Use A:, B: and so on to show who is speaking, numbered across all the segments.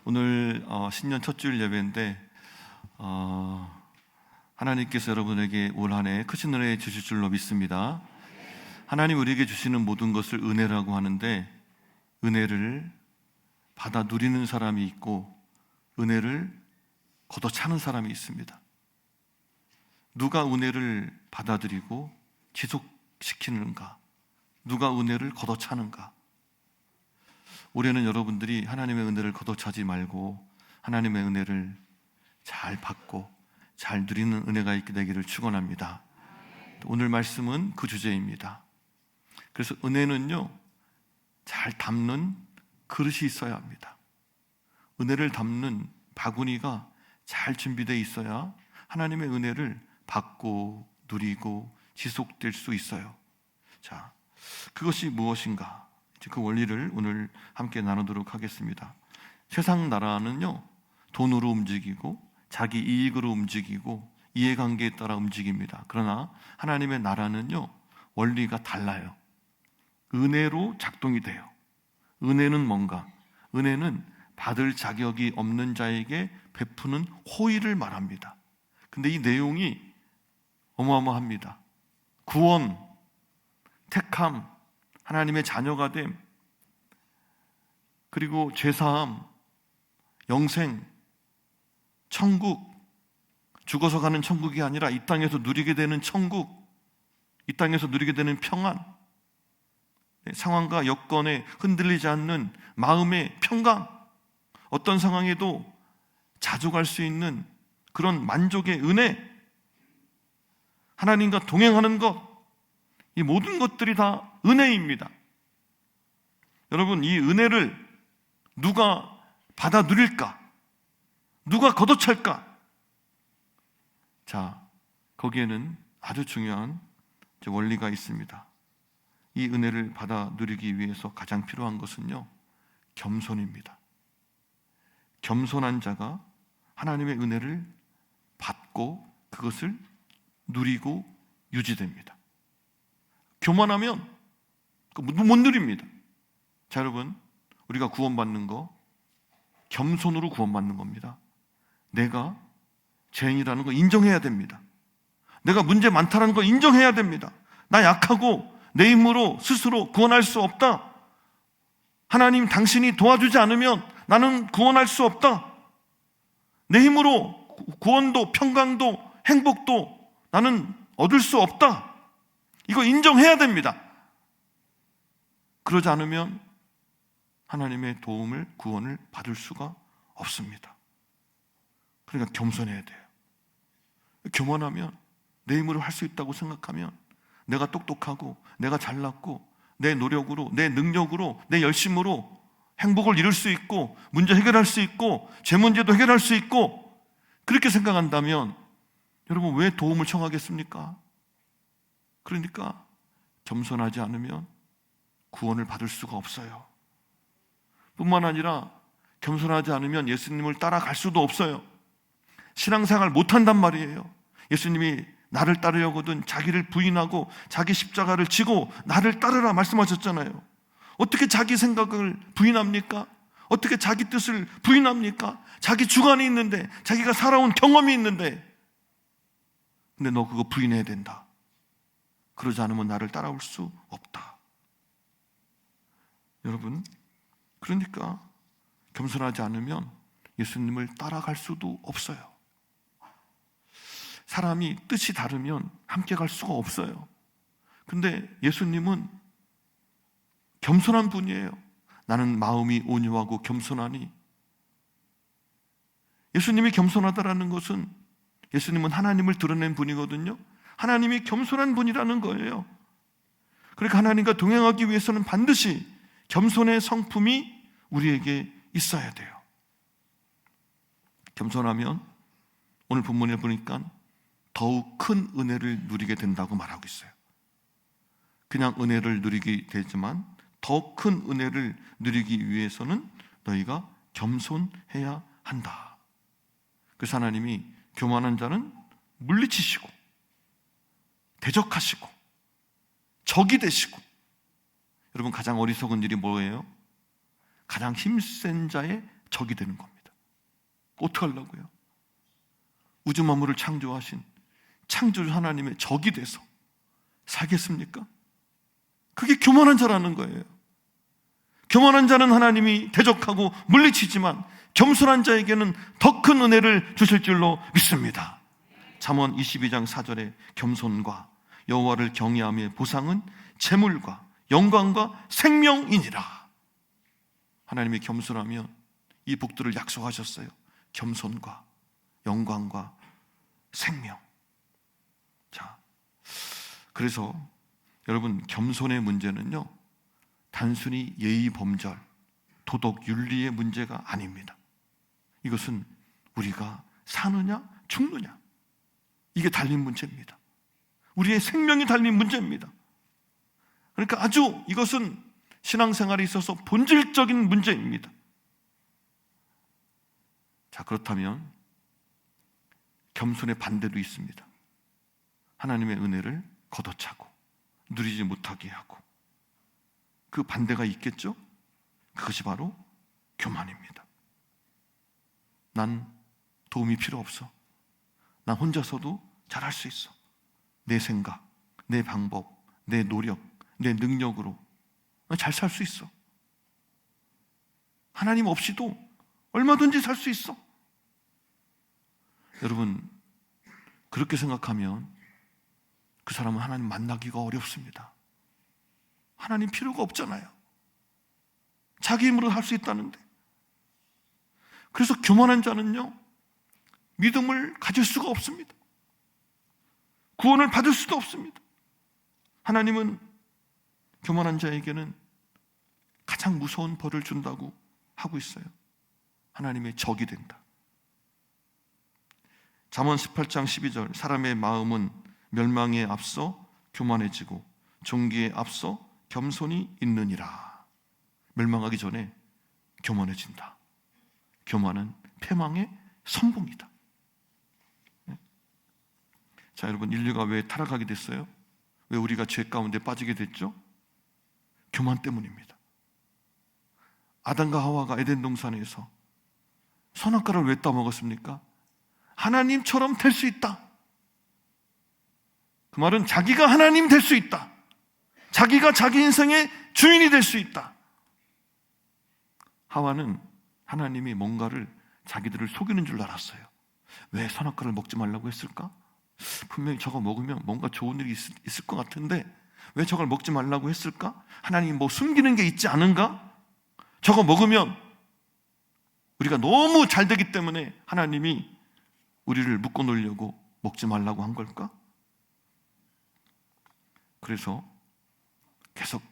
A: 오늘 신년 첫 주일 예배인데 하나님께서 여러분에게 올 한 해 크신 은혜 주실 줄로 믿습니다. 하나님 우리에게 주시는 모든 것을 은혜라고 하는데, 은혜를 받아 누리는 사람이 있고 은혜를 걷어차는 사람이 있습니다. 누가 은혜를 받아들이고 지속시키는가? 누가 은혜를 걷어차는가? 올해는 여러분들이 하나님의 은혜를 걷어차지 말고 하나님의 은혜를 잘 받고 잘 누리는 은혜가 있게 되기를 축원합니다. 오늘 말씀은 그 주제입니다. 그래서 은혜는요, 잘 담는 그릇이 있어야 합니다. 은혜를 담는 바구니가 잘 준비되어 있어야 하나님의 은혜를 받고 누리고 지속될 수 있어요. 자, 그것이 무엇인가? 그 원리를 오늘 함께 나누도록 하겠습니다. 세상 나라는요, 돈으로 움직이고 자기 이익으로 움직이고 이해관계에 따라 움직입니다. 그러나 하나님의 나라는요, 원리가 달라요. 은혜로 작동이 돼요. 은혜는 뭔가? 은혜는 받을 자격이 없는 자에게 베푸는 호의를 말합니다. 근데 이 내용이 어마어마합니다. 구원, 택함, 하나님의 자녀가 됨, 그리고 죄사함, 영생, 천국, 죽어서 가는 천국이 아니라 이 땅에서 누리게 되는 천국, 이 땅에서 누리게 되는 평안, 상황과 여건에 흔들리지 않는 마음의 평강, 어떤 상황에도 자족할 수 있는 그런 만족의 은혜, 하나님과 동행하는 것, 이 모든 것들이 다 은혜입니다. 여러분, 이 은혜를 누가 받아 누릴까? 누가 걷어찰까? 자, 거기에는 아주 중요한 원리가 있습니다. 이 은혜를 받아 누리기 위해서 가장 필요한 것은요, 겸손입니다. 겸손한 자가 하나님의 은혜를 받고 그것을 누리고 유지됩니다. 교만하면 못 누립니다. 자, 여러분, 우리가 구원받는 거 겸손으로 구원받는 겁니다. 내가 죄인이라는 거 인정해야 됩니다. 내가 문제 많다는 거 인정해야 됩니다. 나 약하고 내 힘으로 스스로 구원할 수 없다. 하나님, 당신이 도와주지 않으면 나는 구원할 수 없다. 내 힘으로 구원도 평강도 행복도 나는 얻을 수 없다. 이거 인정해야 됩니다. 그러지 않으면 하나님의 도움을, 구원을 받을 수가 없습니다. 그러니까 겸손해야 돼요. 교만하면, 내 힘으로 할 수 있다고 생각하면, 내가 똑똑하고 내가 잘났고 내 노력으로, 내 능력으로, 내 열심으로 행복을 이룰 수 있고 문제 해결할 수 있고 죄 문제도 해결할 수 있고, 그렇게 생각한다면 여러분, 왜 도움을 청하겠습니까? 그러니까 겸손하지 않으면 구원을 받을 수가 없어요. 뿐만 아니라 겸손하지 않으면 예수님을 따라갈 수도 없어요. 신앙생활 못한단 말이에요. 예수님이 나를 따르려거든 자기를 부인하고 자기 십자가를 지고 나를 따르라 말씀하셨잖아요. 어떻게 자기 생각을 부인합니까? 어떻게 자기 뜻을 부인합니까? 자기 주관이 있는데, 자기가 살아온 경험이 있는데, 근데 너 그거 부인해야 된다. 그러지 않으면 나를 따라올 수 없다. 여러분, 그러니까 겸손하지 않으면 예수님을 따라갈 수도 없어요. 사람이 뜻이 다르면 함께 갈 수가 없어요. 근데 예수님은 겸손한 분이에요. 나는 마음이 온유하고 겸손하니. 예수님이 겸손하다라는 것은, 예수님은 하나님을 드러낸 분이거든요. 하나님이 겸손한 분이라는 거예요. 그러니까 하나님과 동행하기 위해서는 반드시 겸손의 성품이 우리에게 있어야 돼요. 겸손하면 오늘 본문에 보니까 더욱 큰 은혜를 누리게 된다고 말하고 있어요. 그냥 은혜를 누리게 되지만 더 큰 은혜를 누리기 위해서는 너희가 겸손해야 한다. 그래서 하나님이 교만한 자는 물리치시고 대적하시고 적이 되시고, 여러분, 가장 어리석은 일이 뭐예요? 가장 힘센 자의 적이 되는 겁니다. 어떡하려고요? 우주 만물을 창조하신 창조주 하나님의 적이 돼서 살겠습니까? 그게 교만한 자라는 거예요. 교만한 자는 하나님이 대적하고 물리치지만 겸손한 자에게는 더 큰 은혜를 주실 줄로 믿습니다. 잠언 22장 4절에 겸손과 여호와를 경외함의 보상은 재물과 영광과 생명이니라. 하나님이 겸손하면 이 복들을 약속하셨어요. 겸손과 영광과 생명. 자, 그래서 여러분, 겸손의 문제는요, 단순히 예의 범절, 도덕 윤리의 문제가 아닙니다. 이것은 우리가 사느냐 죽느냐, 이게 달린 문제입니다. 우리의 생명이 달린 문제입니다. 그러니까 아주 이것은 신앙생활에 있어서 본질적인 문제입니다. 자, 그렇다면 겸손의 반대도 있습니다. 하나님의 은혜를 걷어차고 누리지 못하게 하고, 그 반대가 있겠죠? 그것이 바로 교만입니다. 난 도움이 필요 없어. 난 혼자서도 잘할 수 있어. 내 생각, 내 방법, 내 노력, 내 능력으로 잘 살 수 있어. 하나님 없이도 얼마든지 살 수 있어. 여러분, 그렇게 생각하면 그 사람은 하나님 만나기가 어렵습니다. 하나님 필요가 없잖아요. 자기 힘으로 할 수 있다는데. 그래서 교만한 자는요, 믿음을 가질 수가 없습니다. 구원을 받을 수도 없습니다. 하나님은 교만한 자에게는 가장 무서운 벌을 준다고 하고 있어요. 하나님의 적이 된다. 잠언 18장 12절, 사람의 마음은 멸망에 앞서 교만해지고 존귀에 앞서 겸손이 있느니라. 멸망하기 전에 교만해진다. 교만은 패망의 선봉이다. 자, 여러분, 인류가 왜 타락하게 됐어요? 왜 우리가 죄 가운데 빠지게 됐죠? 교만 때문입니다. 아담과 하와가 에덴 동산에서 선악과를 왜 따먹었습니까? 하나님처럼 될 수 있다. 그 말은 자기가 하나님 될 수 있다. 자기가 자기 인생의 주인이 될 수 있다. 하와는 하나님이 뭔가를 자기들을 속이는 줄 알았어요. 왜 선악과를 먹지 말라고 했을까? 분명히 저거 먹으면 뭔가 좋은 일이 있을 것 같은데 왜 저걸 먹지 말라고 했을까? 하나님이 뭐 숨기는 게 있지 않은가? 저거 먹으면 우리가 너무 잘 되기 때문에 하나님이 우리를 묶어놓으려고 먹지 말라고 한 걸까? 그래서 계속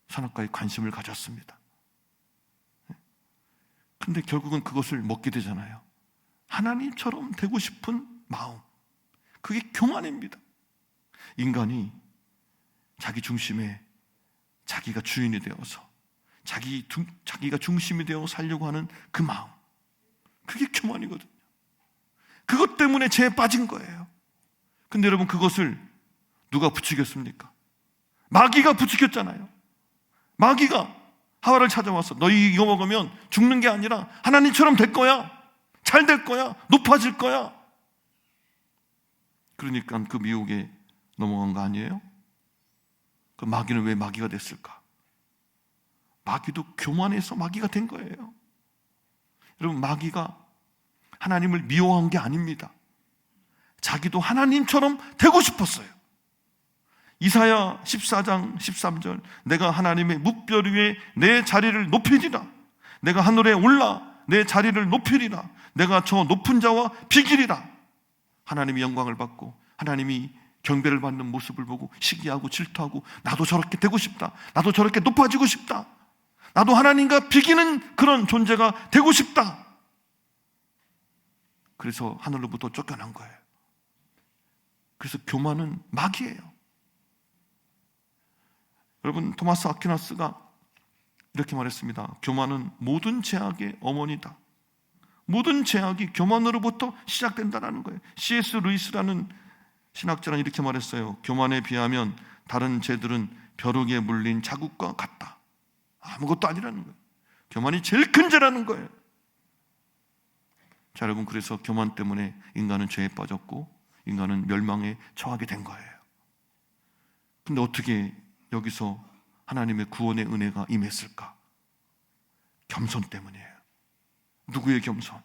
A: 선악과에 관심을 가졌습니다. 근데 결국은 그것을 먹게 되잖아요. 하나님처럼 되고 싶은 마음, 그게 교만입니다. 인간이 자기 중심에 자기가 주인이 되어서 자기가 중심이 되어 살려고 하는 그 마음, 그게 교만이거든요. 그것 때문에 죄에 빠진 거예요. 근데 여러분, 그것을 누가 부추겼습니까? 마귀가 부추겼잖아요. 마귀가 하와를 찾아와서 너희 이거 먹으면 죽는 게 아니라 하나님처럼 될 거야, 잘 될 거야, 높아질 거야. 그러니까 그 미혹에 넘어간 거 아니에요? 그 마귀는 왜 마귀가 됐을까? 마귀도 교만해서 마귀가 된 거예요. 여러분, 마귀가 하나님을 미워한 게 아닙니다. 자기도 하나님처럼 되고 싶었어요. 이사야 14장 13절, 내가 하나님의 뭇별 위에 내 자리를 높이리라. 내가 하늘에 올라 내 자리를 높이리라. 내가 저 높은 자와 비기리라. 하나님이 영광을 받고 하나님이 경배를 받는 모습을 보고 시기하고 질투하고, 나도 저렇게 되고 싶다, 나도 저렇게 높아지고 싶다, 나도 하나님과 비기는 그런 존재가 되고 싶다. 그래서 하늘로부터 쫓겨난 거예요. 그래서 교만은 마귀예요. 여러분, 토마스 아퀴나스가 이렇게 말했습니다. 교만은 모든 죄악의 어머니다. 모든 죄악이 교만으로부터 시작된다는 거예요. C.S. 루이스라는 신학자는 이렇게 말했어요. 교만에 비하면 다른 죄들은 벼룩에 물린 자국과 같다. 아무것도 아니라는 거예요. 교만이 제일 큰 죄라는 거예요. 자, 여러분, 그래서 교만 때문에 인간은 죄에 빠졌고 인간은 멸망에 처하게 된 거예요. 근데 어떻게 여기서 하나님의 구원의 은혜가 임했을까? 겸손 때문이에요. 누구의 겸손?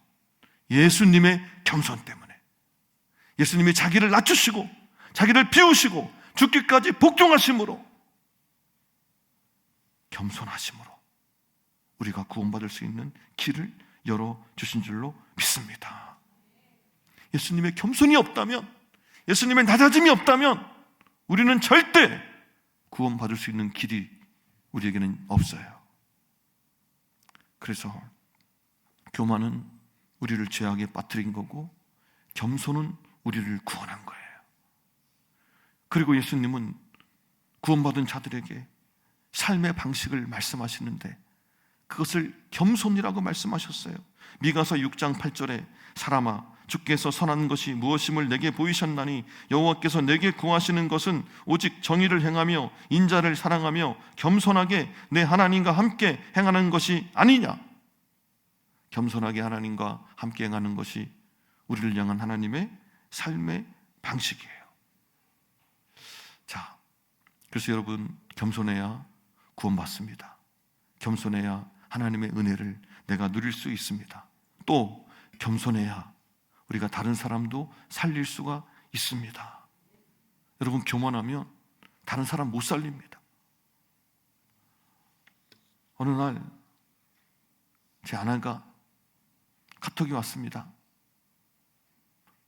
A: 예수님의 겸손 때문에. 예수님이 자기를 낮추시고 자기를 비우시고 죽기까지 복종하심으로, 겸손하심으로 우리가 구원받을 수 있는 길을 열어주신 줄로 믿습니다. 예수님의 겸손이 없다면, 예수님의 낮아짐이 없다면 우리는 절대 구원받을 수 있는 길이 우리에게는 없어요. 그래서 교만은 우리를 죄악에 빠뜨린 거고 겸손은 우리를 구원한 거예요. 그리고 예수님은 구원받은 자들에게 삶의 방식을 말씀하시는데 그것을 겸손이라고 말씀하셨어요. 미가서 6장 8절에 사람아, 주께서 선한 것이 무엇임을 내게 보이셨나니 여호와께서 내게 구하시는 것은 오직 정의를 행하며 인자를 사랑하며 겸손하게 내 하나님과 함께 행하는 것이 아니냐. 겸손하게 하나님과 함께 행하는 것이 우리를 향한 하나님의 삶의 방식이에요. 자, 그래서 여러분, 겸손해야 구원받습니다. 겸손해야 하나님의 은혜를 내가 누릴 수 있습니다. 또 겸손해야 우리가 다른 사람도 살릴 수가 있습니다. 여러분, 교만하면 다른 사람 못 살립니다. 어느 날 제 아내가 카톡이 왔습니다.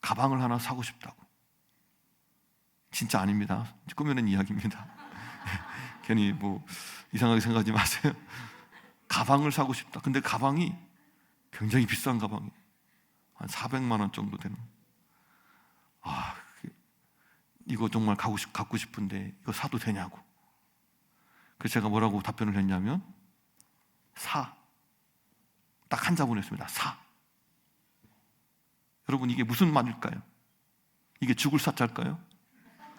A: 가방을 하나 사고 싶다고. 진짜 아닙니다. 꾸며낸 이야기입니다. 괜히 뭐 이상하게 생각하지 마세요. 가방을 사고 싶다. 근데 가방이 굉장히 비싼 가방이 한 400만 원 정도 되는. 이거 정말 갖고 싶은데 이거 사도 되냐고. 그래서 제가 뭐라고 답변을 했냐면, 사. 딱 한 자본 했습니다. 사. 여러분, 이게 무슨 말일까요? 이게 죽을 사자일까요?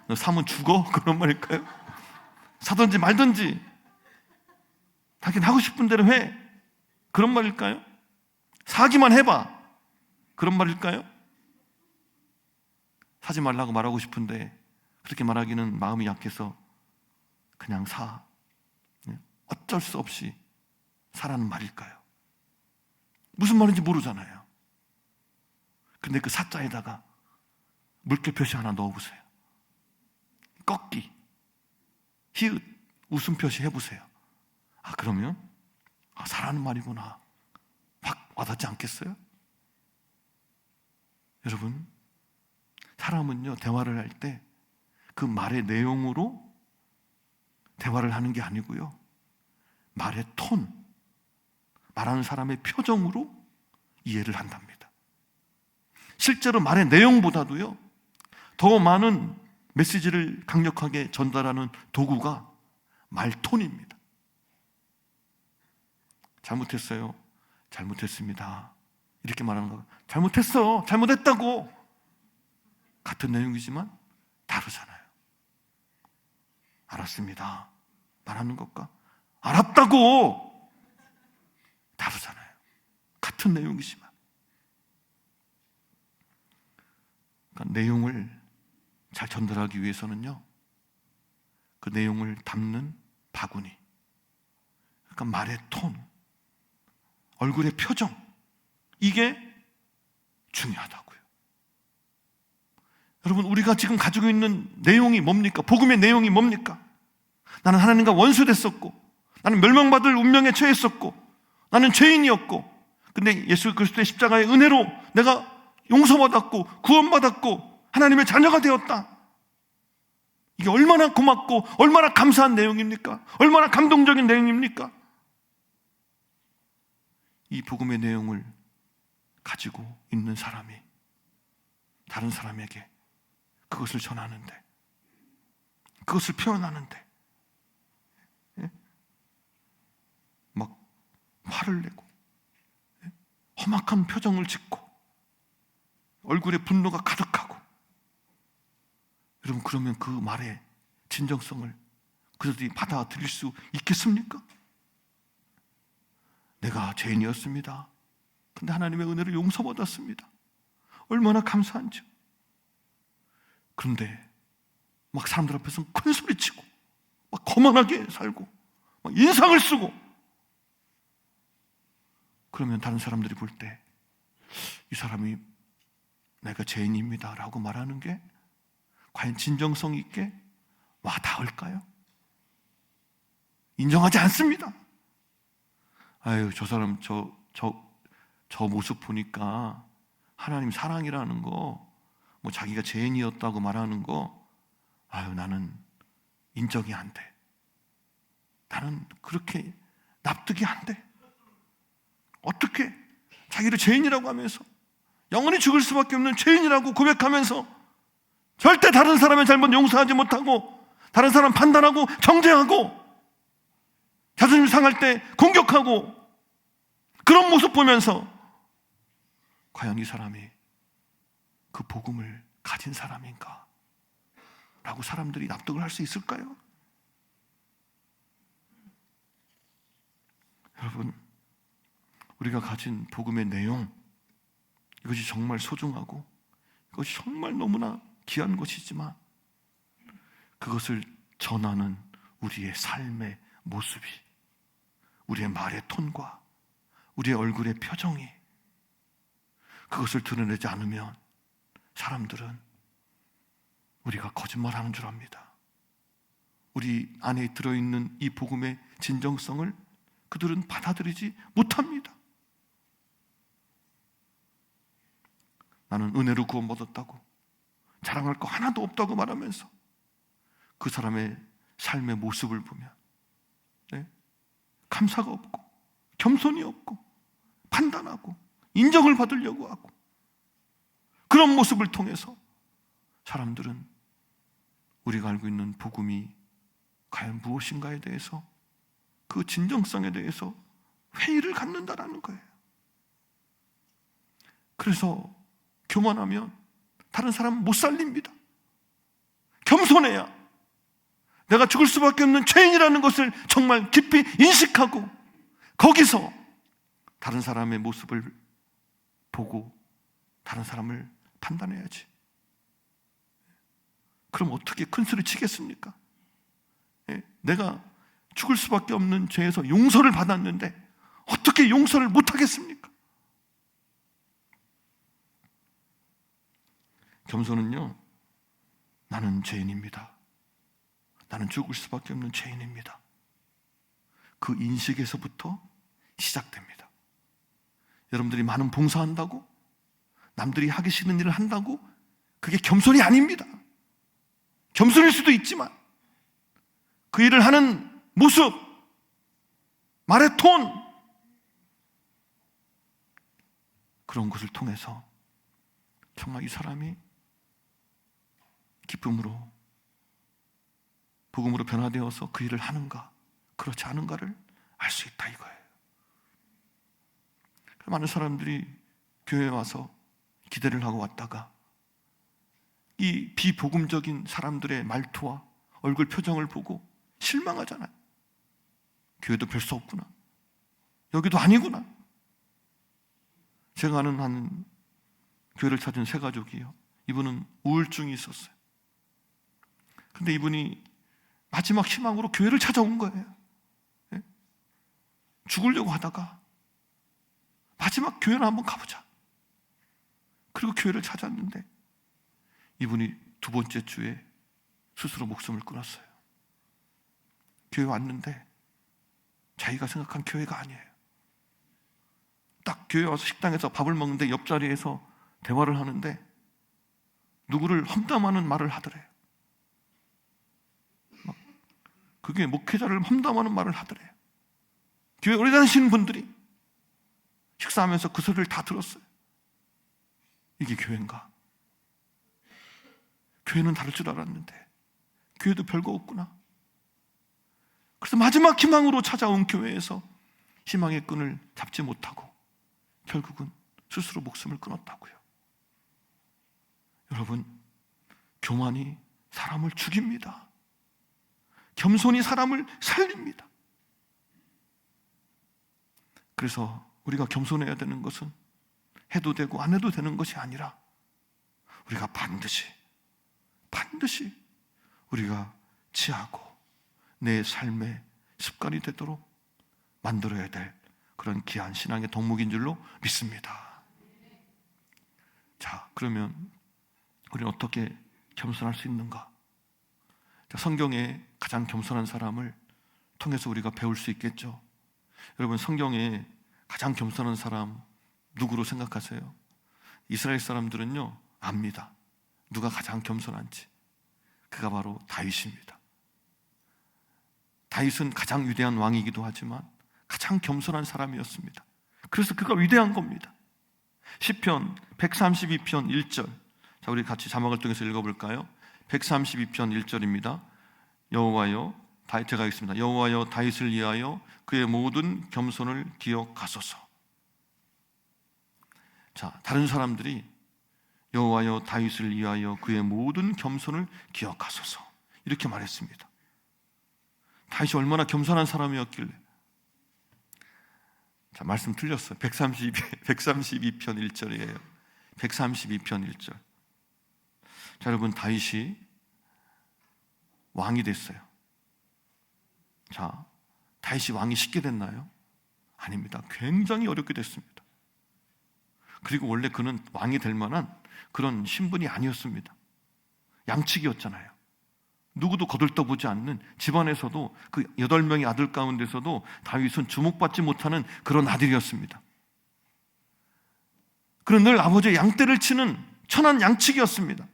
A: 너 사면 죽어? 그런 말일까요? 사든지 말든지 자기는 하고 싶은 대로 해, 그런 말일까요? 사기만 해봐, 그런 말일까요? 사지 말라고 말하고 싶은데 그렇게 말하기는 마음이 약해서 그냥 사, 어쩔 수 없이 사라는 말일까요? 무슨 말인지 모르잖아요. 근데 그 사자에다가 물결 표시 하나 넣어보세요. 꺾기, 히읗, 웃음 표시 해보세요. 그러면 사라는 말이구나, 확 와닿지 않겠어요? 여러분, 사람은요, 대화를 할 때 그 말의 내용으로 대화를 하는 게 아니고요, 말의 톤, 말하는 사람의 표정으로 이해를 한답니다. 실제로 말의 내용보다도요, 더 많은 메시지를 강력하게 전달하는 도구가 말톤입니다. 잘못했어요. 잘못했습니다. 이렇게 말하는 거. 잘못했어. 잘못했다고. 같은 내용이지만 다르잖아요. 알았습니다. 말하는 것과 알았다고 다르잖아요. 같은 내용이지만. 그러니까 내용을 잘 전달하기 위해서는요, 그 내용을 담는 바구니, 그러니까 말의 톤, 얼굴의 표정, 이게 중요하다고요. 여러분, 우리가 지금 가지고 있는 내용이 뭡니까? 복음의 내용이 뭡니까? 나는 하나님과 원수됐었고, 나는 멸망받을 운명에 처했었고, 나는 죄인이었고, 근데 예수 그리스도의 십자가의 은혜로 내가 용서받았고 구원받았고 하나님의 자녀가 되었다. 이게 얼마나 고맙고 얼마나 감사한 내용입니까? 얼마나 감동적인 내용입니까? 이 복음의 내용을 가지고 있는 사람이 다른 사람에게 그것을 전하는데, 그것을 표현하는데 막 화를 내고 험악한 표정을 짓고 얼굴에 분노가 가득하고, 여러분, 그러면 그 말의 진정성을 그들이 받아들일 수 있겠습니까? 내가 죄인이었습니다. 근데 하나님의 은혜를 용서받았습니다. 얼마나 감사한지요. 그런데 막 사람들 앞에서 큰 소리치고 막 거만하게 살고 막 인상을 쓰고, 그러면 다른 사람들이 볼 때 이 사람이 내가 죄인입니다 라고 말하는 게 과연 진정성 있게 와 닿을까요? 인정하지 않습니다. 아유, 저 사람 저 모습 보니까 하나님 사랑이라는 거, 뭐 자기가 죄인이었다고 말하는 거, 아유, 나는 인정이 안 돼. 나는 그렇게 납득이 안 돼. 어떻게 자기를 죄인이라고 하면서, 영원히 죽을 수밖에 없는 죄인이라고 고백하면서 절대 다른 사람의 잘못 용서하지 못하고, 다른 사람 판단하고 정죄하고, 자존심 상할 때 공격하고, 그런 모습 보면서 과연 이 사람이 그 복음을 가진 사람인가 라고 사람들이 납득을 할 수 있을까요? 여러분, 우리가 가진 복음의 내용, 이것이 정말 소중하고 이것이 정말 너무나 귀한 것이지만, 그것을 전하는 우리의 삶의 모습이, 우리의 말의 톤과 우리의 얼굴의 표정이 그것을 드러내지 않으면 사람들은 우리가 거짓말하는 줄 압니다. 우리 안에 들어있는 이 복음의 진정성을 그들은 받아들이지 못합니다. 나는 은혜로 구원받았다고, 자랑할 거 하나도 없다고 말하면서 그 사람의 삶의 모습을 보면 감사가 없고 겸손이 없고 판단하고 인정을 받으려고 하고, 그런 모습을 통해서 사람들은 우리가 알고 있는 복음이 과연 무엇인가에 대해서, 그 진정성에 대해서 회의를 갖는다라는 거예요. 그래서 교만하면 다른 사람은 못 살립니다. 겸손해야 내가 죽을 수밖에 없는 죄인이라는 것을 정말 깊이 인식하고, 거기서 다른 사람의 모습을 보고 다른 사람을 판단해야지. 그럼 어떻게 큰 소리 치겠습니까? 내가 죽을 수밖에 없는 죄에서 용서를 받았는데 어떻게 용서를 못하겠습니까? 겸손은요, 나는 죄인입니다, 나는 죽을 수밖에 없는 죄인입니다, 그 인식에서부터 시작됩니다. 여러분들이 많은 봉사한다고, 남들이 하기 싫은 일을 한다고, 그게 겸손이 아닙니다. 겸손일 수도 있지만 그 일을 하는 모습, 말의 톤, 그런 것을 통해서 정말 이 사람이 기쁨으로, 복음으로 변화되어서 그 일을 하는가 그렇지 않은가를 알 수 있다 이거예요. 많은 사람들이 교회에 와서 기대를 하고 왔다가 이 비복음적인 사람들의 말투와 얼굴 표정을 보고 실망하잖아요. 교회도 별 수 없구나, 여기도 아니구나. 제가 아는 한 교회를 찾은 세 가족이요, 이분은 우울증이 있었어요. 근데 이분이 마지막 희망으로 교회를 찾아온 거예요. 죽으려고 하다가 마지막 교회를 한번 가보자, 그리고 교회를 찾았는데 이분이 두 번째 주에 스스로 목숨을 끊었어요. 교회 왔는데 자기가 생각한 교회가 아니에요. 딱 교회 와서 식당에서 밥을 먹는데 옆자리에서 대화를 하는데 누구를 험담하는 말을 하더래요. 그게 목회자를 험담하는 말을 하더래요. 교회 오래 다니시는 분들이 식사하면서 그 소리를 다 들었어요. 이게 교회인가? 교회는 다를 줄 알았는데 교회도 별거 없구나. 그래서 마지막 희망으로 찾아온 교회에서 희망의 끈을 잡지 못하고 결국은 스스로 목숨을 끊었다고요. 여러분, 교만이 사람을 죽입니다. 겸손이 사람을 살립니다. 그래서 우리가 겸손해야 되는 것은 해도 되고 안 해도 되는 것이 아니라 우리가 반드시 우리가 지하고 내 삶의 습관이 되도록 만들어야 될 그런 귀한 신앙의 덕목인 줄로 믿습니다. 자, 그러면 우리는 어떻게 겸손할 수 있는가? 자, 성경에 가장 겸손한 사람을 통해서 우리가 배울 수 있겠죠. 여러분, 성경에 가장 겸손한 사람 누구로 생각하세요? 이스라엘 사람들은요 압니다. 누가 가장 겸손한지. 그가 바로 다윗입니다. 다윗은 가장 위대한 왕이기도 하지만 가장 겸손한 사람이었습니다. 그래서 그가 위대한 겁니다. 시편 132편 1절, 자, 우리 같이 자막을 통해서 읽어볼까요? 132편 1절입니다. 여호와여, 제가 하겠습니다. 여호와여, 다윗을 위하여 그의 모든 겸손을 기억하소서. 자, 다른 사람들이 여호와여, 다윗을 위하여 그의 모든 겸손을 기억하소서 이렇게 말했습니다. 다윗이 얼마나 겸손한 사람이었길래. 자, 말씀 틀렸어요. 132편 1절이에요. 132편 1절. 자, 여러분, 다윗이 왕이 됐어요. 자, 다윗이 왕이 쉽게 됐나요? 아닙니다. 굉장히 어렵게 됐습니다. 그리고 원래 그는 왕이 될 만한 그런 신분이 아니었습니다. 양측이었잖아요. 누구도 거들떠보지 않는, 집안에서도 그 8명의 아들 가운데서도 다윗은 주목받지 못하는 그런 아들이었습니다. 그는 늘 아버지의 양떼를 치는 천한 양측이었습니다.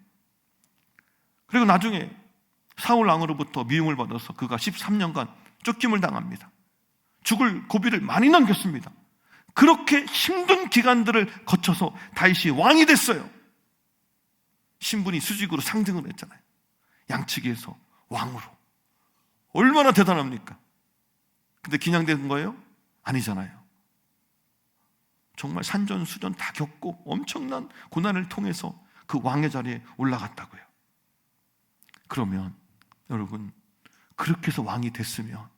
A: 그리고 나중에 사울 왕으로부터 미움을 받아서 그가 13년간 쫓김을 당합니다. 죽을 고비를 많이 남겼습니다. 그렇게 힘든 기간들을 거쳐서 다윗이 왕이 됐어요. 신분이 수직으로 상승을 했잖아요. 양측에서 왕으로. 얼마나 대단합니까? 근데 그냥 거예요? 아니잖아요. 정말 산전수전 다 겪고 엄청난 고난을 통해서 그 왕의 자리에 올라갔다고요. 그러면 여러분, 그렇게 해서 왕이 됐으면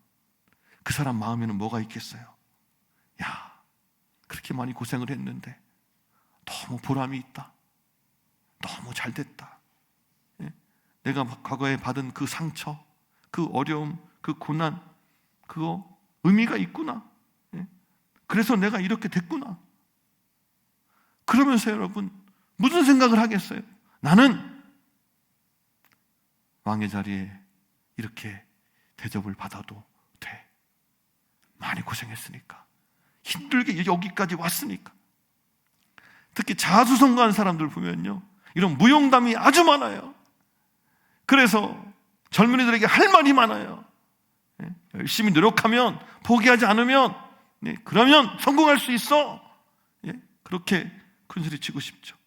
A: 그 사람 마음에는 뭐가 있겠어요? 야, 그렇게 많이 고생을 했는데 너무 보람이 있다. 너무 잘 됐다. 내가 과거에 받은 그 상처, 그 어려움, 그 고난, 그거 의미가 있구나. 그래서 내가 이렇게 됐구나. 그러면서 여러분, 무슨 생각을 하겠어요? 나는 왕의 자리에 이렇게 대접을 받아도 돼. 많이 고생했으니까. 힘들게 여기까지 왔으니까. 특히 자수성가한 사람들 보면요, 이런 무용담이 아주 많아요. 그래서 젊은이들에게 할 말이 많아요. 열심히 노력하면, 포기하지 않으면, 그러면 성공할 수 있어. 그렇게 큰소리 치고 싶죠.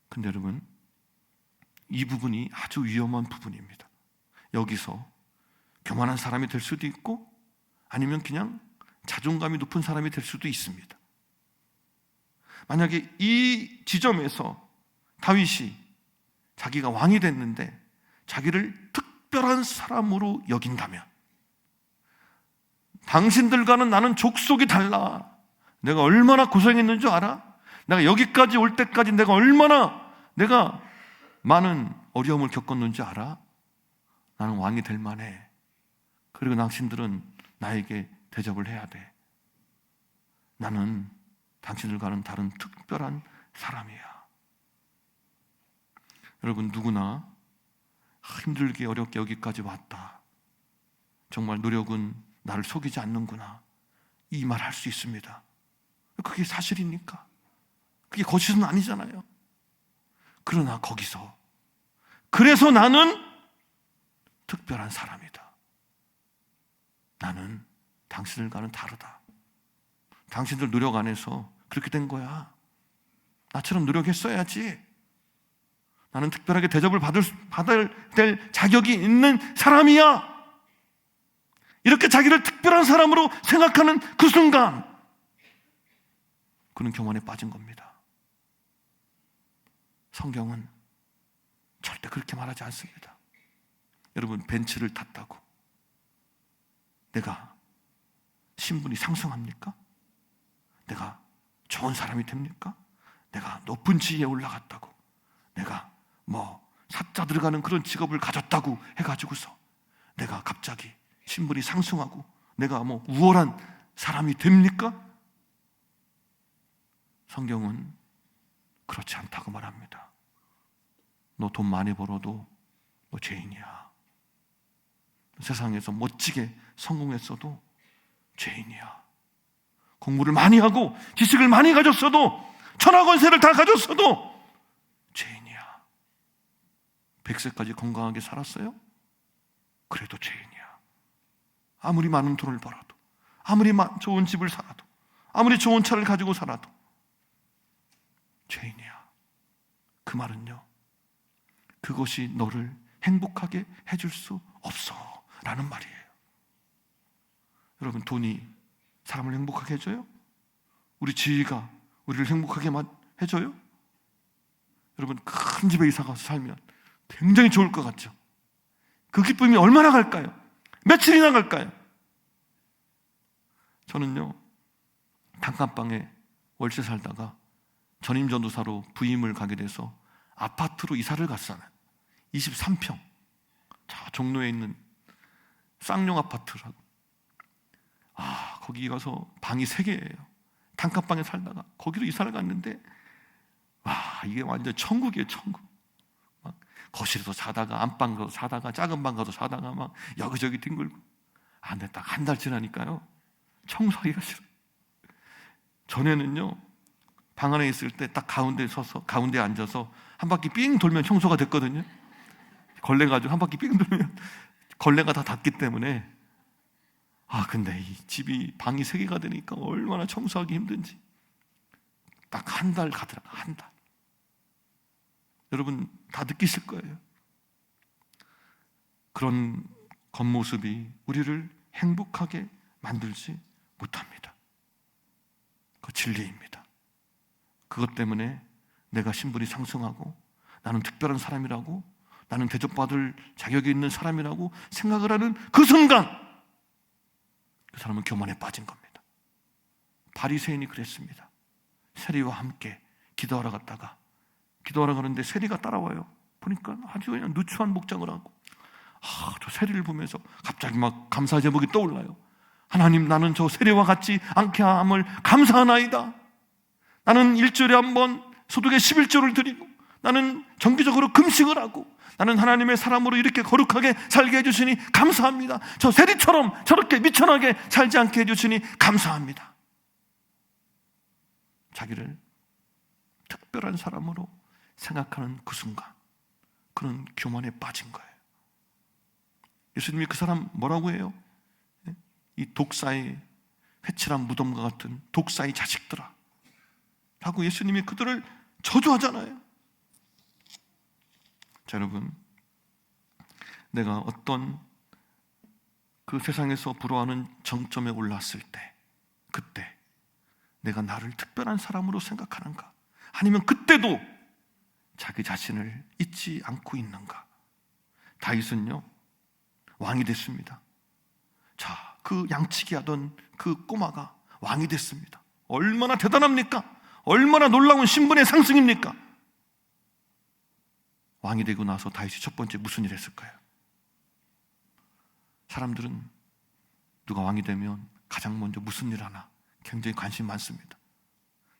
A: 근데 여러분, 이 부분이 아주 위험한 부분입니다. 여기서 교만한 사람이 될 수도 있고 아니면 그냥 자존감이 높은 사람이 될 수도 있습니다. 만약에 이 지점에서 다윗이 자기가 왕이 됐는데 자기를 특별한 사람으로 여긴다면, 당신들과는 나는 족속이 달라. 내가 얼마나 고생했는 줄 알아? 내가 여기까지 올 때까지 내가 많은 어려움을 겪었는지 알아? 나는 왕이 될 만해. 그리고 당신들은 나에게 대접을 해야 돼. 나는 당신들과는 다른 특별한 사람이야. 여러분, 누구나 힘들게 어렵게 여기까지 왔다. 정말 노력은 나를 속이지 않는구나. 이 말 할 수 있습니다. 그게 사실입니까? 그게 거짓은 아니잖아요. 그러나 거기서, 그래서 나는 특별한 사람이다. 나는 당신들과는 다르다. 당신들 노력 안 해서 그렇게 된 거야. 나처럼 노력했어야지. 나는 특별하게 대접을 받아야 될 자격이 있는 사람이야. 이렇게 자기를 특별한 사람으로 생각하는 그 순간 그는 교만에 빠진 겁니다. 성경은 절대 그렇게 말하지 않습니다. 여러분, 벤츠를 탔다고 내가 신분이 상승합니까? 내가 좋은 사람이 됩니까? 내가 높은 지위에 올라갔다고, 내가 사자 들어가는 그런 직업을 가졌다고 해가지고서 내가 갑자기 신분이 상승하고 내가 우월한 사람이 됩니까? 성경은 그렇지 않다고 말합니다. 너 돈 많이 벌어도 너 죄인이야. 세상에서 멋지게 성공했어도 죄인이야. 공부를 많이 하고 지식을 많이 가졌어도, 천하권세를 다 가졌어도 죄인이야. 100세까지 건강하게 살았어요? 그래도 죄인이야. 아무리 많은 돈을 벌어도, 아무리 좋은 집을 살아도, 아무리 좋은 차를 가지고 살아도 죄인이야. 그 말은요, 그것이 너를 행복하게 해줄 수 없어 라는 말이에요. 여러분, 돈이 사람을 행복하게 해줘요? 우리 지위가 우리를 행복하게 해줘요? 여러분, 큰 집에 이사 가서 살면 굉장히 좋을 것 같죠? 그 기쁨이 얼마나 갈까요? 며칠이나 갈까요? 저는요, 단칸방에 월세 살다가 전임 전도사로 부임을 가게 돼서 아파트로 이사를 갔어요. 23평. 자, 종로에 있는 쌍용 아파트라고. 거기 가서 방이 3개예요. 단칸방에 살다가 거기로 이사를 갔는데, 이게 완전 천국이에요, 천국. 막 거실에서 자다가, 안방 가서 자다가, 작은 방 가서 자다가 막 여기저기 뒹굴고. 근데 딱 한 달 지나니까요, 청소하기가 싫어요. 전에는요, 방 안에 있을 때 딱 가운데 앉아서 한 바퀴 삥 돌면 청소가 됐거든요. 걸레 가지고 한 바퀴 삥 돌면 걸레가 다 닿기 때문에. 근데 이 집이 방이 3개가 되니까 얼마나 청소하기 힘든지. 딱 한 달 가더라고요, 한 달. 여러분 다 느끼실 거예요. 그런 겉모습이 우리를 행복하게 만들지 못합니다. 그 진리입니다. 그것 때문에 내가 신분이 상승하고 나는 특별한 사람이라고, 나는 대접받을 자격이 있는 사람이라고 생각을 하는 그 순간, 그 사람은 교만에 빠진 겁니다. 바리새인이 그랬습니다. 세리와 함께 기도하러 갔다가, 기도하러 가는데 세리가 따라와요. 보니까 아주 그냥 누추한 목장을 하고, 저 세리를 보면서 갑자기 막 감사 제목이 떠올라요. 하나님, 나는 저 세리와 같지 않게 함을 감사하나이다. 나는 일주일에 한 번 소득의 11조를 드리고, 나는 정기적으로 금식을 하고, 나는 하나님의 사람으로 이렇게 거룩하게 살게 해주시니 감사합니다. 저 세리처럼 저렇게 미천하게 살지 않게 해주시니 감사합니다. 자기를 특별한 사람으로 생각하는 그 순간, 그는 교만에 빠진 거예요. 예수님이 그 사람 뭐라고 해요? 이 독사의 회칠한 무덤과 같은 독사의 자식들아 라고 예수님이 그들을 저주하잖아요. 자, 여러분, 내가 어떤 그 세상에서 부러워하는 정점에 올랐을 때, 그때 내가 나를 특별한 사람으로 생각하는가? 아니면 그때도 자기 자신을 잊지 않고 있는가? 다윗은요, 왕이 됐습니다. 자, 그 양치기 하던 그 꼬마가 왕이 됐습니다. 얼마나 대단합니까? 얼마나 놀라운 신분의 상승입니까? 왕이 되고 나서 다윗이 첫 번째 무슨 일 했을까요? 사람들은 누가 왕이 되면 가장 먼저 무슨 일 하나 굉장히 관심 많습니다.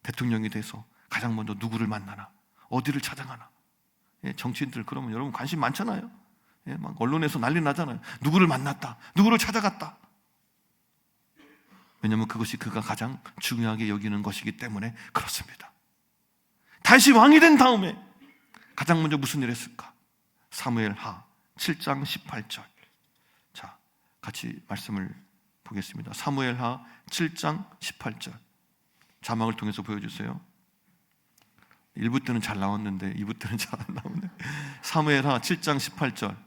A: 대통령이 돼서 가장 먼저 누구를 만나나, 어디를 찾아가나. 정치인들 그러면 여러분 관심 많잖아요. 막 언론에서 난리 나잖아요. 누구를 만났다, 누구를 찾아갔다. 왜냐하면 그것이 그가 가장 중요하게 여기는 것이기 때문에 그렇습니다. 다시 왕이 된 다음에 가장 먼저 무슨 일을 했을까? 사무엘하 7장 18절. 자, 같이 말씀을 보겠습니다. 사무엘하 7장 18절. 자막을 통해서 보여주세요. 1부 때는 잘 나왔는데 2부 때는 잘 안 나오네. 사무엘하 7장 18절.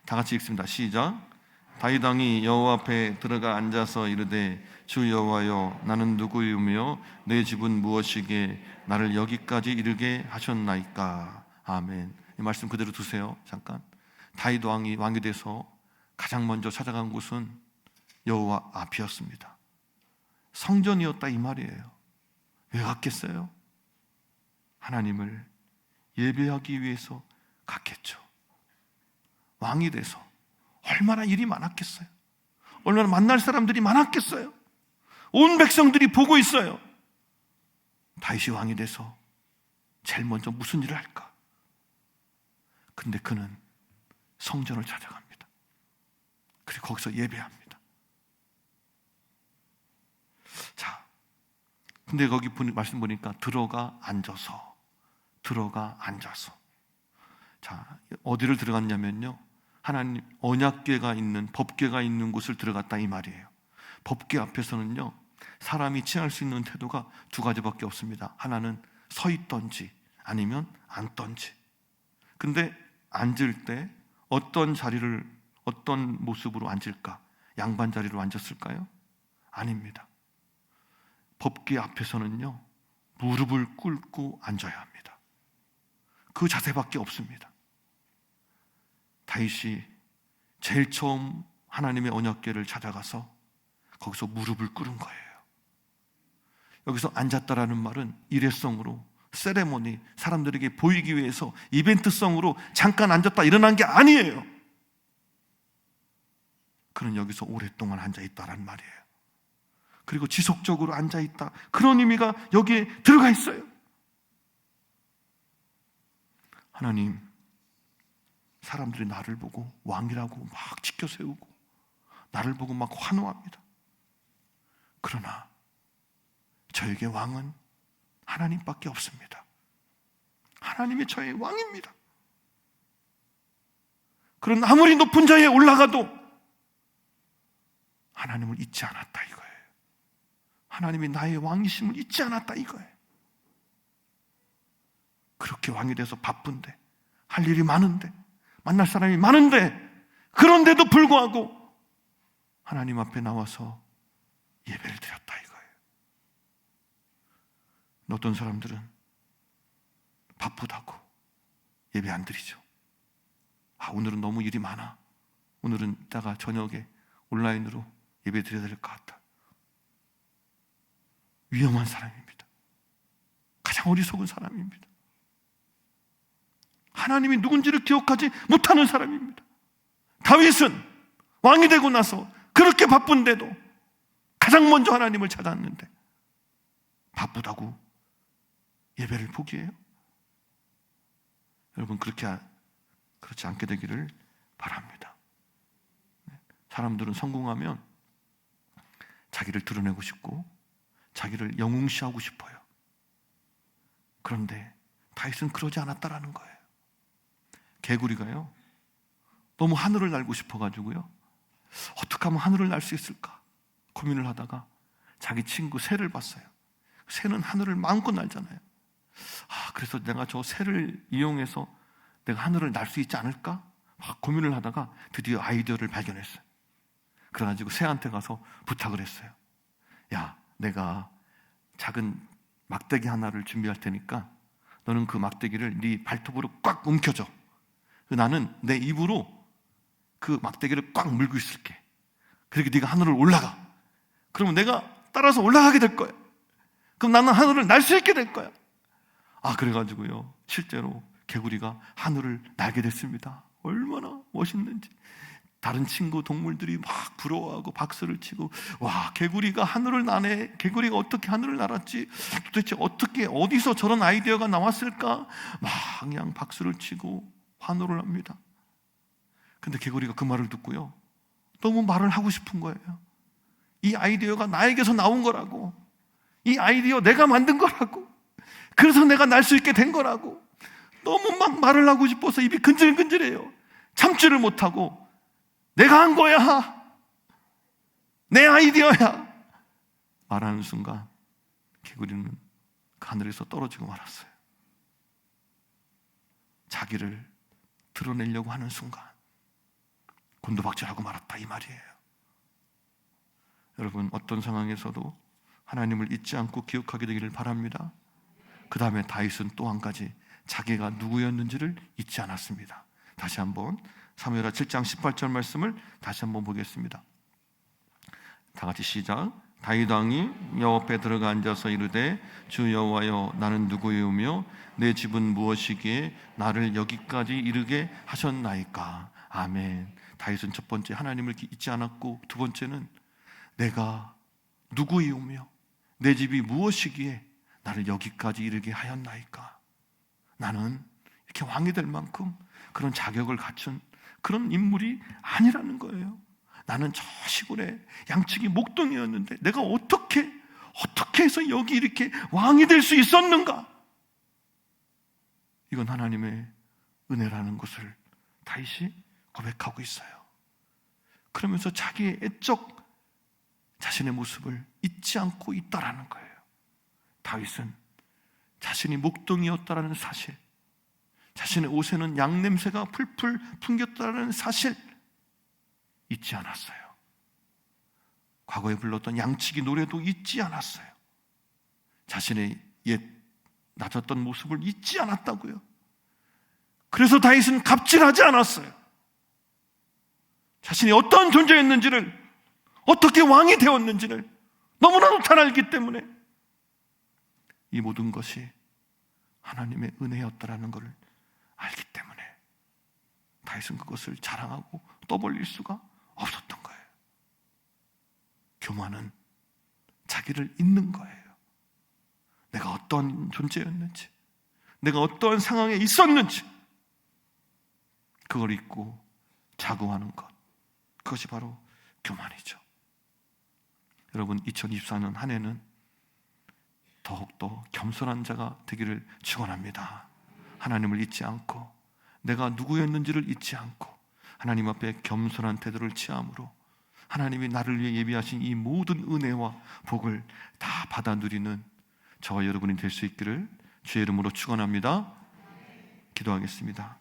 A: 다 같이 읽습니다. 시작. 다윗 왕이 여호와 앞에 들어가 앉아서 이르되, 주 여호와여, 나는 누구이며 내 집은 무엇이게 나를 여기까지 이르게 하셨나이까. 아멘. 이 말씀 그대로 두세요. 잠깐. 다윗 왕이 돼서 가장 먼저 찾아간 곳은 여호와 앞이었습니다. 성전이었다 이 말이에요. 왜 갔겠어요? 하나님을 예배하기 위해서 갔겠죠. 왕이 돼서 얼마나 일이 많았겠어요. 얼마나 만날 사람들이 많았겠어요. 온 백성들이 보고 있어요. 다윗이 왕이 돼서 제일 먼저 무슨 일을 할까? 근데 그는 성전을 찾아갑니다. 그리고 거기서 예배합니다. 자, 근데 거기 말씀 보니까 들어가 앉아서. 자, 어디를 들어갔냐면요, 하나님 언약궤가 있는, 법궤가 있는 곳을 들어갔다 이 말이에요. 법궤 앞에서는요, 사람이 취할 수 있는 태도가 두 가지밖에 없습니다. 하나는 서 있던지 아니면 앉던지. 근데 앉을 때 어떤 모습으로 앉을까? 양반 자리로 앉았을까요? 아닙니다. 법궤 앞에서는요, 무릎을 꿇고 앉아야 합니다. 그 자세밖에 없습니다. 다윗이 제일 처음 하나님의 언약궤를 찾아가서 거기서 무릎을 꿇은 거예요. 여기서 앉았다라는 말은 일회성으로, 세레모니, 사람들에게 보이기 위해서 이벤트성으로 잠깐 앉았다 일어난 게 아니에요. 그는 여기서 오랫동안 앉아있다라는 말이에요. 그리고 지속적으로 앉아있다, 그런 의미가 여기에 들어가 있어요. 하나님, 사람들이 나를 보고 왕이라고 막 지켜 세우고 나를 보고 막 환호합니다. 그러나 저에게 왕은 하나님밖에 없습니다. 하나님이 저의 왕입니다. 그런 아무리 높은 자리에 올라가도 하나님을 잊지 않았다 이거예요. 하나님이 나의 왕이심을 잊지 않았다 이거예요. 그렇게 왕이 돼서 바쁜데, 할 일이 많은데, 만날 사람이 많은데, 그런데도 불구하고 하나님 앞에 나와서 예배를 드렸다 이거예요. 어떤 사람들은 바쁘다고 예배 안 드리죠. 오늘은 너무 일이 많아, 오늘은 이따가 저녁에 온라인으로 예배 드려야 될 것 같다. 위험한 사람입니다. 가장 어리석은 사람입니다. 하나님이 누군지를 기억하지 못하는 사람입니다. 다윗은 왕이 되고 나서 그렇게 바쁜데도 가장 먼저 하나님을 찾았는데 바쁘다고 예배를 포기해요? 여러분, 그렇지 않게 되기를 바랍니다. 사람들은 성공하면 자기를 드러내고 싶고 자기를 영웅시하고 싶어요. 그런데 다윗은 그러지 않았다라는 거예요. 개구리가요, 너무 하늘을 날고 싶어가지고요, 어떻게 하면 하늘을 날 수 있을까 고민을 하다가 자기 친구 새를 봤어요. 새는 하늘을 마음껏 날잖아요. 그래서 내가 저 새를 이용해서 내가 하늘을 날 수 있지 않을까 막 고민을 하다가 드디어 아이디어를 발견했어요. 그래가지고 새한테 가서 부탁을 했어요. 야, 내가 작은 막대기 하나를 준비할 테니까 너는 그 막대기를 네 발톱으로 꽉 움켜줘. 나는 내 입으로 그 막대기를 꽉 물고 있을게. 그렇게 네가 하늘을 올라가. 그러면 내가 따라서 올라가게 될 거야. 그럼 나는 하늘을 날 수 있게 될 거야. 그래가지고요, 실제로 개구리가 하늘을 날게 됐습니다. 얼마나 멋있는지. 다른 친구 동물들이 막 부러워하고 박수를 치고, 와, 개구리가 하늘을 나네. 개구리가 어떻게 하늘을 날았지? 도대체 어떻게, 어디서 저런 아이디어가 나왔을까? 막 그냥 박수를 치고 환호를 합니다. 근데 개구리가 그 말을 듣고요, 너무 말을 하고 싶은 거예요. 이 아이디어가 나에게서 나온 거라고, 이 아이디어 내가 만든 거라고, 그래서 내가 날 수 있게 된 거라고, 너무 막 말을 하고 싶어서 입이 근질근질해요. 참지를 못하고 내가 한 거야, 내 아이디어야 말하는 순간 개구리는 하늘에서 떨어지고 말았어요. 자기를 드러내려고 하는 순간 곤두박질하고 말았다 이 말이에요. 여러분, 어떤 상황에서도 하나님을 잊지 않고 기억하게 되기를 바랍니다. 그 다음에 다윗은 또 한 가지, 자기가 누구였는지를 잊지 않았습니다. 다시 한번 사무엘하 7장 18절 말씀을 다시 한번 보겠습니다. 다 같이 시작. 다윗 왕이 여호와 앞에 들어가 앉아서 이르되 주 여호와여 나는 누구이오며 내 집은 무엇이기에 나를 여기까지 이르게 하셨나이까. 아멘. 다윗은 첫 번째 하나님을 잊지 않았고, 두 번째는 내가 누구이오며 내 집이 무엇이기에 나를 여기까지 이르게 하였나이까. 나는 이렇게 왕이 될 만큼 그런 자격을 갖춘 그런 인물이 아니라는 거예요. 나는 저 시골에 양치기 목동이었는데 내가 어떻게 해서 여기 이렇게 왕이 될 수 있었는가? 이건 하나님의 은혜라는 것을 다윗이 고백하고 있어요. 그러면서 자기의 애적 자신의 모습을 잊지 않고 있다라는 거예요. 다윗은 자신이 목동이었다라는 사실, 자신의 옷에는 양 냄새가 풀풀 풍겼다라는 사실 잊지 않았어요. 과거에 불렀던 양치기 노래도 잊지 않았어요. 자신의 옛 낮았던 모습을 잊지 않았다고요. 그래서 다윗은 갑질하지 않았어요. 자신이 어떤 존재였는지를, 어떻게 왕이 되었는지를 너무나도 잘 알기 때문에 이 모든 것이 하나님의 은혜였다라는 것을 알기 때문에 다윗은 그것을 자랑하고 떠벌릴 수가 없었던 거예요. 교만은 자기를 잊는 거예요. 내가 어떤 존재였는지, 내가 어떤 상황에 있었는지 그걸 잊고 자궁하는 것, 그것이 바로 교만이죠. 여러분, 2024년 한 해는 더욱더 겸손한 자가 되기를 축원합니다. 하나님을 잊지 않고, 내가 누구였는지를 잊지 않고 하나님 앞에 겸손한 태도를 취함으로 하나님이 나를 위해 예비하신 이 모든 은혜와 복을 다 받아 누리는 저와 여러분이 될 수 있기를 주의 이름으로 축원합니다. 기도하겠습니다.